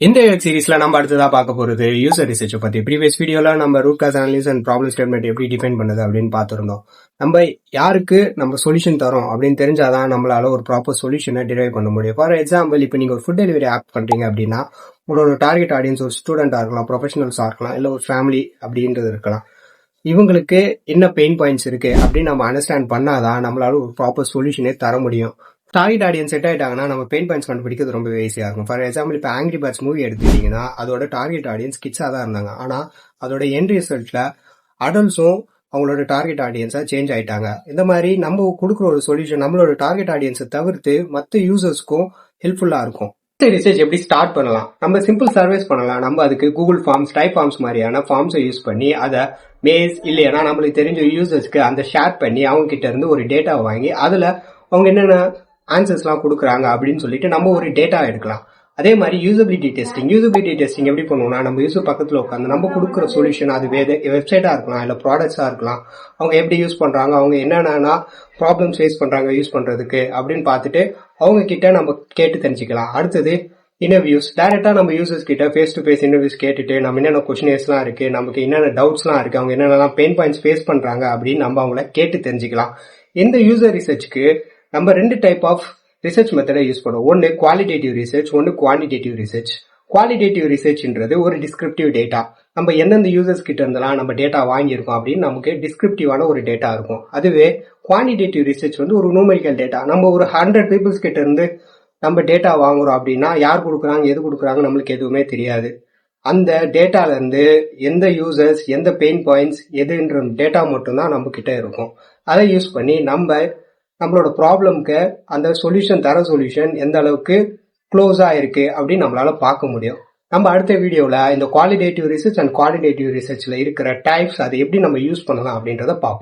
இந்த சீரீஸ்ல நம்ம அடுத்ததா பார்க்க போறது யூசர் ரிசர்ச் பத்தி. ப்ரீவியஸ் வீடியோல நம்ம root cause analysis and problem statement எப்படி டிஃபைன் பண்ணுது அப்படின்னு பார்த்திருந்தோம். நம்ம யாருக்கு நம்ம சொல்யூஷன் தரோம் அப்படின்னு தெரிஞ்சாதான் நம்மளால ஒரு ப்ராப்பர் சொல்யூஷனை டிரைவ் பண்ண முடியும். ஃபார் எக்ஸாம்பிள், இப்போ நீங்க ஒரு ஃபுட் டெலிவரி ஆப் பண்றீங்க அப்படின்னா உங்களோட டார்கெட் ஆடியன்ஸ் ஒரு ஸ்டூடெண்டா இருக்கலாம், ப்ரொஃபஷனல்ஸா இருக்கலாம், இல்ல ஒரு ஃபேமிலி அப்படின்றது இருக்கலாம். இவங்களுக்கு என்ன பெயின் பாயிண்ட்ஸ் இருக்கு அப்படின்னு நம்ம அண்டர்ஸ்டாண்ட் பண்ணாதான் நம்மளால ஒரு ப்ராப்பர் சொல்யூஷனே தர முடியும். டார்கெட் ஆடியன்ஸ் செட் ஆயிட்டாங்கன்னா நம்ம பெயின் பாயிண்ட்ஸ் கண்டுபிடிக்கிறது ரொம்ப ஈஸியாக இருக்கும். ஃபார் எக்ஸாம்பிள், இப்போ ஆங்கிரி பேர்ட்ஸ் மூவி எடுத்துக்கிட்டீங்கன்னா அதோட டார்கெட் ஆடியன்ஸ் கிட்ஸாக தான் இருந்தாங்க. ஆனால் அதோட எண்ட் ரிசல்ட்ல அடல்ட்ஸும் அவங்களோட டார்கெட் ஆடியன்ஸாக சேஞ்ச் ஆயிட்டாங்க. இந்த மாதிரி நம்ம கொடுக்குற ஒரு சொல்யூஷன் நம்மளோட டார்கெட் ஆடியன்ஸை தவிர்த்து மற்ற யூசர்ஸ்க்கும் ஹெல்ப்ஃபுல்லாக இருக்கும். ரிசர்ச் எப்படி ஸ்டார்ட் பண்ணலாம்? நம்ம சிம்பிள் சர்வேஸ் பண்ணலாம். நம்ம அதுக்கு கூகுள் ஃபார்ம்ஸ், டைப் ஃபார்ம்ஸ் மாதிரியான ஃபார்ம்ஸை யூஸ் பண்ணி அதை பேஸ் இல்லையா நம்மளுக்கு தெரிஞ்ச யூசர்ஸ்க்கு அந்த ஷேர் பண்ணி அவங்க கிட்ட இருந்து ஒரு டேட்டா வாங்கி அதுல அவங்க என்னென்ன ஆன்சர்ஸ்லாம் கொடுக்குறாங்க அப்படின்னு சொல்லிட்டு நம்ம ஒரு டேட்டா எடுக்கலாம். அதே மாதிரி யூசபிலிட்டி டெஸ்டிங் எப்படி பண்ணுவோம்னா, நம்ம யூசர் பக்கத்தில் உட்காந்து நம்ம கொடுக்குற சொல்யூஷன் அது வெப்சைட்டா இருக்கலாம், இல்லை ப்ராடக்ட்ஸா இருக்கலாம், அவங்க எப்படி யூஸ் பண்றாங்க, அவங்க என்னென்ன ப்ராப்ளம்ஸ் ஃபேஸ் பண்றாங்க யூஸ் பண்றதுக்கு அப்படின்னு பார்த்துட்டு அவங்க கிட்ட நம்ம கேட்டு தெரிஞ்சுக்கலாம். அடுத்தது இன்டர்வியூஸ். டைரக்டா நம்ம யூசர்ஸ் கிட்ட ஃபேஸ் டு ஃபேஸ் இன்டர்வியூஸ் கேட்டுட்டு நம்ம என்னென்ன கொஸ்டினேர்ஸ்லாம் இருக்கு, நமக்கு என்னென்ன டவுட்ஸ்லாம் இருக்கு, அவங்க என்னென்னலாம் பெயின் பாயிண்ட்ஸ் ஃபேஸ் பண்றாங்க அப்படின்னு நம்ம அவங்கள கேட்டு தெரிஞ்சுக்கலாம். இந்த யூசர் ரிசர்ச்சுக்கு நம்ம 2 டைப் ஆஃப் ரிசர்ச் மெத்தடை யூஸ் பண்ணுவோம். ஒன்று குவாலிட்டேட்டிவ் ரிசர்ச், ஒன்று குவான்டிடேட்டிவ் ரிசர்ச். குவாலிட்டேட்டிவ் ரிசர்ச்ன்றது ஒரு டிஸ்கிரிப்டிவ் டேட்டா. நம்ம எந்தெந்த யூசர்ஸ் கிட்ட இருந்தெல்லாம் நம்ம டேட்டா வாங்கியிருக்கோம் அப்படின்னு நமக்கு டிஸ்கிரிப்டிவான ஒரு டேட்டா இருக்கும். அதுவே குவான்டிடேட்டிவ் ரிசர்ச் வந்து ஒரு நியூமெரிக்கல் டேட்டா. நம்ம ஒரு 100 பீப்புள்ஸ் கிட்ட இருந்து நம்ம டேட்டா வாங்குறோம் அப்படின்னா யார் கொடுக்குறாங்க, எது கொடுக்குறாங்க நம்மளுக்கு எதுவுமே தெரியாது. அந்த டேட்டால இருந்து எந்த யூசர்ஸ், எந்த பெயின் பாயிண்ட்ஸ், எதுன்ற டேட்டா மட்டும்தான் நம்ம கிட்ட இருக்கும். அதை யூஸ் பண்ணி நம்மளோட ப்ராப்ளம்க்கு அந்த சொல்யூஷன் எந்த அளவுக்கு க்ளோஸா இருக்கு அப்படின்னு நம்மளால பார்க்க முடியும். நம்ம அடுத்த வீடியோல இந்த குவாலிட்டேட்டிவ் ரிசர்ச் அண்ட் குவான்டிடேட்டிவ் ரிசர்ச்ல இருக்கிற டைப்ஸ் அதை எப்படி நம்ம யூஸ் பண்ணலாம் அப்படின்றத பார்ப்போம்.